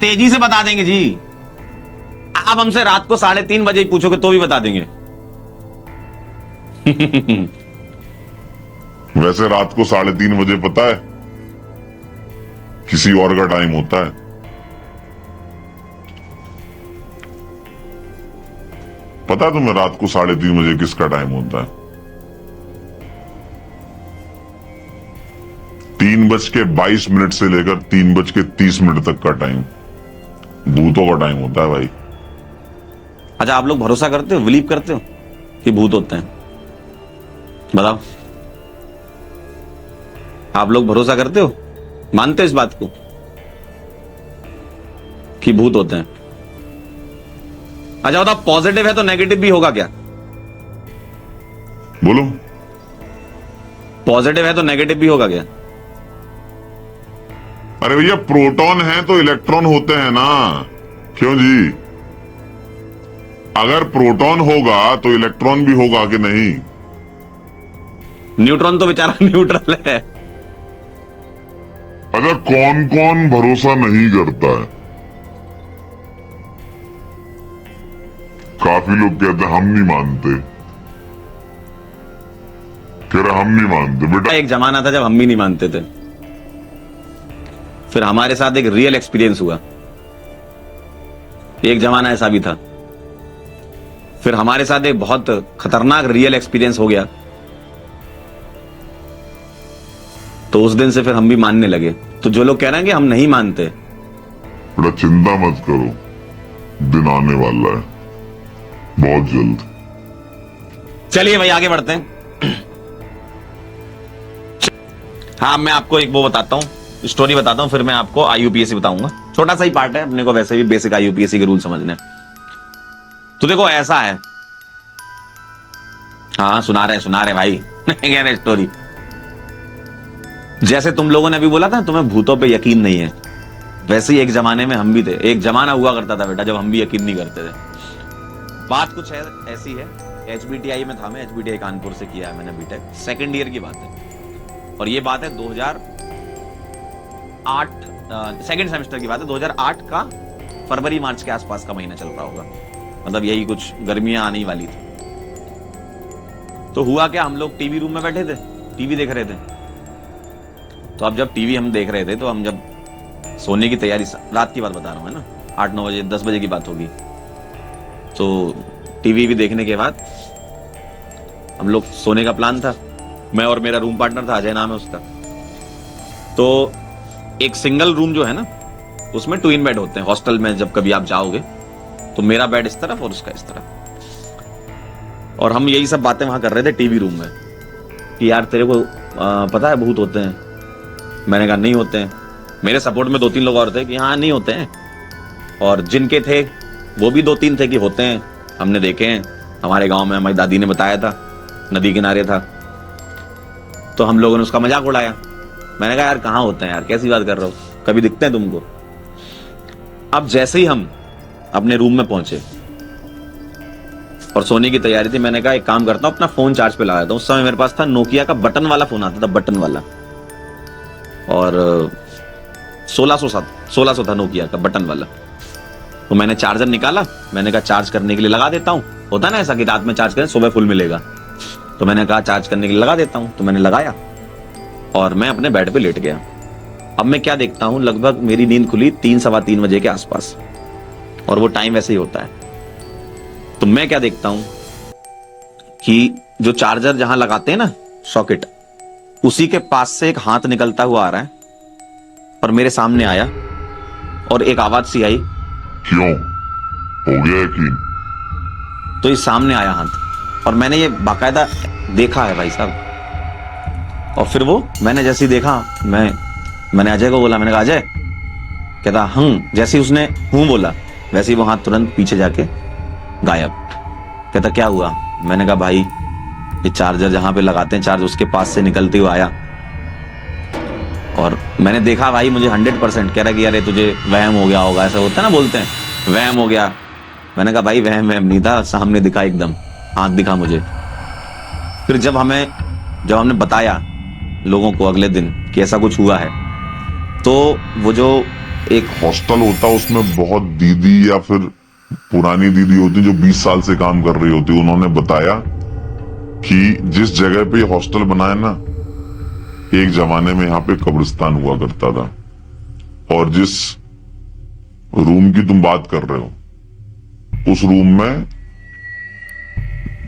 तेजी से बता देंगे जी। आप हमसे रात को 3:30 बजे पूछोगे तो भी बता देंगे। वैसे रात को 3:30 बजे पता है किसी और का टाइम होता है। पता है तुम्हें रात को 3:30 बजे किसका टाइम होता है? 3:22 से लेकर 3:30 तक का टाइम भूतों का टाइम होता है भाई। अच्छा, आप लोग भरोसा करते हो, बिलीव करते हो कि भूत होते हैं? बताओ, आप लोग भरोसा करते हो, मानते हो इस बात को कि भूत होते हैं? अच्छा बताओ, पॉजिटिव है तो नेगेटिव भी होगा क्या? बोलो। पॉजिटिव है तो नेगेटिव भी होगा क्या? अरे भैया, प्रोटॉन है तो इलेक्ट्रॉन होते हैं ना, क्यों जी? अगर प्रोटॉन होगा तो इलेक्ट्रॉन भी होगा कि नहीं? न्यूट्रॉन तो बेचारा न्यूट्रल है। अच्छा, कौन कौन भरोसा नहीं करता है? काफी लोग कहते हैं हम नहीं मानते। कह रहे हम नहीं मानते बेटा। एक जमाना था जब हम भी नहीं मानते थे, फिर हमारे साथ एक रियल एक्सपीरियंस हुआ। एक जमाना ऐसा भी था, फिर हमारे साथ एक बहुत खतरनाक रियल एक्सपीरियंस हो गया, तो उस दिन से फिर हम भी मानने लगे। तो जो लोग कह रहे हैं कि हम नहीं मानते, बेटा चिंता मत करो, दिन आने वाला है बहुत जल्द। चलिए भाई आगे बढ़ते हैं। हाँ, मैं आपको एक वो बताता हूँ, स्टोरी बताता हूँ, फिर मैं आपको आईयूपीएससी बताऊंगा। छोटा सा ही पार्ट है, अपने को वैसे भी बेसिक आईयूपीएससी के रूल समझने हैं। तो देखो ऐसा है, हाँ सुना रहे भाई। कह रहे स्टोरी, जैसे तुम लोगों ने अभी बोला था तुम्हें भूतों पे यकीन नहीं है, वैसे ही एक जमाने में हम भी थे। एक जमाना हुआ करता था बेटा जब हम भी यकीन नहीं करते थे। बात कुछ है ऐसी है, एचबीटीआई में था मैं, एचबीटीआई कानपुर से किया है मैंने बीटेक, सेकंड ईयर की बात है, और ये बात है 2008 सेकंड सेमेस्टर की बात है। 2008 का फरवरी मार्च के आसपास का महीना चल रहा होगा, मतलब यही कुछ गर्मियां आने वाली थी। तो हुआ क्या, हम लोग टीवी रूम में बैठे थे, टीवी देख रहे थे। तो अब जब टीवी हम देख रहे थे, तो हम जब सोने की तैयारी, रात की बात बता रहा हूँ है ना, 8-9 बजे 10 बजे की बात होगी। तो टीवी भी देखने के बाद हम लोग सोने का प्लान था, मैं और मेरा रूम पार्टनर था, अजय नाम है उसका। तो एक सिंगल रूम जो है ना, उसमें ट्विन बेड होते हैं हॉस्टल में, जब कभी आप जाओगे तो मेरा बेड इस तरफ और उसका इस तरफ। और हम यही सब बातें वहां कर रहे थे टीवी रूम में कि यार तेरे को पता है भूत होते हैं? मैंने कहा नहीं होते हैं। मेरे सपोर्ट में 2-3 लोग और थे कि हाँ नहीं होते हैं, और जिनके थे वो भी 2-3 थे कि होते हैं, हमने देखे हैं, हमारे गांव में हमारी दादी ने बताया था, नदी किनारे था। तो हम लोगों ने उसका मजाक उड़ाया। मैंने कहा यार कहाँ होते हैं यार, कैसी बात कर रहे हो, कभी दिखते हैं तुमको? अब जैसे ही हम अपने रूम में पहुंचे और सोने की तैयारी थी, मैंने कहा एक काम करता हूं, अपना फोन चार्ज पे लगा देता हूं। उस समय मेरे पास था नोकिया का बटन वाला फोन आता था, बटन वाला, और 1600 था नोकिया का बटन वाला। तो मैंने चार्जर निकाला, मैंने कहा चार्ज करने के लिए लगा देता हूं। होता ना ऐसा कि रात में चार्ज करें सुबह फुल मिलेगा, तो मैंने कहा चार्ज करने के लिए लगा देता हूं। तो मैंने लगाया और मैं अपने बेड पे लेट गया। अब मैं क्या देखता हूं, लगभग मेरी नींद खुली 3-3:15 बजे के आसपास, और वो टाइम वैसे ही होता है। तो मैं क्या देखता हूं कि जो चार्जर जहां लगाते हैं ना सॉकेट, उसी के पास से एक हाथ निकलता हुआ आ रहा है और मेरे सामने आया, और एक आवाज सी आई, क्यों हो गया यकीन? तो ये सामने आया हाथ, और मैंने ये बाकायदा देखा है भाई साहब। और फिर वो मैंने जैसे ही देखा, मैंने अजय को बोला, मैंने कहा अजय, कहता जैसे ही उसने बोला वैसे ही वो हाथ तुरंत पीछे जाके गायब। कहता क्या हुआ? मैंने कहा भाई ये चार्जर जहां पे लगाते हैं चार्ज, उसके पास से निकलते हुए आया, और मैंने देखा भाई, मुझे 100% कह रहा कि यार तुझे वहम हो गया होगा, ऐसा होता है ना, बोलते हैं वहम हो गया। मैंने कहा भाई वहम नहीं था, सामने दिखा, एकदम हाथ दिखा मुझे। फिर जब हमने बताया लोगों को अगले दिन कि ऐसा कुछ हुआ है, तो वो जो एक हॉस्टल होता है, उसमें बहुत दीदी या फिर पुरानी दीदी होती जो 20 साल से काम कर रही होती, उन्होंने बताया कि जिस जगह पे ये हॉस्टल बना है ना, एक जमाने में यहाँ पे कब्रिस्तान हुआ करता था। और जिस रूम की तुम बात कर रहे हो, उस रूम में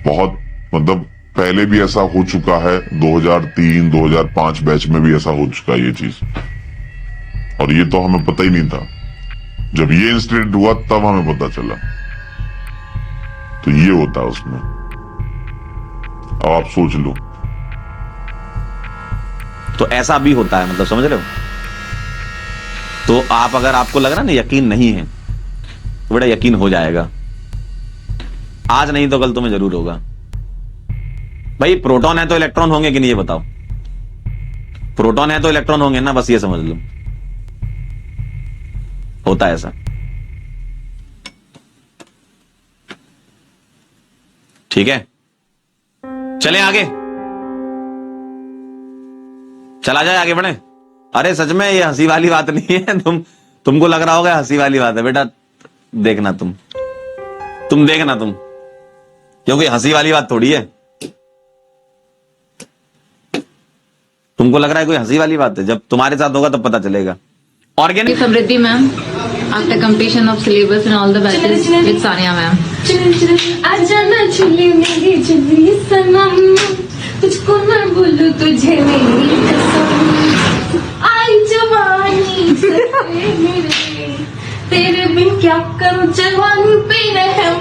बहुत मतलब पहले भी ऐसा हो चुका है, 2003-2005 बैच में भी ऐसा हो चुका है ये चीज। और ये तो हमें पता ही नहीं था, जब ये इंसिडेंट हुआ तब हमें पता चला। तो ये होता है उसमें। अब आप सोच लो। तो ऐसा भी होता है, मतलब समझ रहे हो? तो आप, अगर आपको लग रहा है ना यकीन नहीं है, तो बड़ा यकीन हो जाएगा। आज नहीं तो कल तुम्हें जरूर होगा। भाई प्रोटॉन है तो इलेक्ट्रॉन होंगे कि नहीं, ये बताओ। प्रोटॉन है तो इलेक्ट्रॉन होंगे ना, बस ये समझ लो। होता है ऐसा। ठीक है, चले आगे, चला जाए, आगे बढ़े। अरे सच में ये हंसी वाली बात नहीं है। तुमको लग रहा होगा हंसी वाली बात है, बेटा देखना तुम देखना तुम, क्योंकि हंसी वाली बात थोड़ी है। तुमको लग रहा है कोई हंसी वाली बात है, जब तुम्हारे साथ होगा तब पता चलेगा। Organic Samriddhi ma'am, after completion of syllabus and all the batches with Sania ma'am. आजा ना झूले मेरी झूली सनम, तुझको मैं बोलूं तुझे मेरी कसम, आई जवानी सके मेरे, तेरे बिन क्या करूं जवानी पे रहम।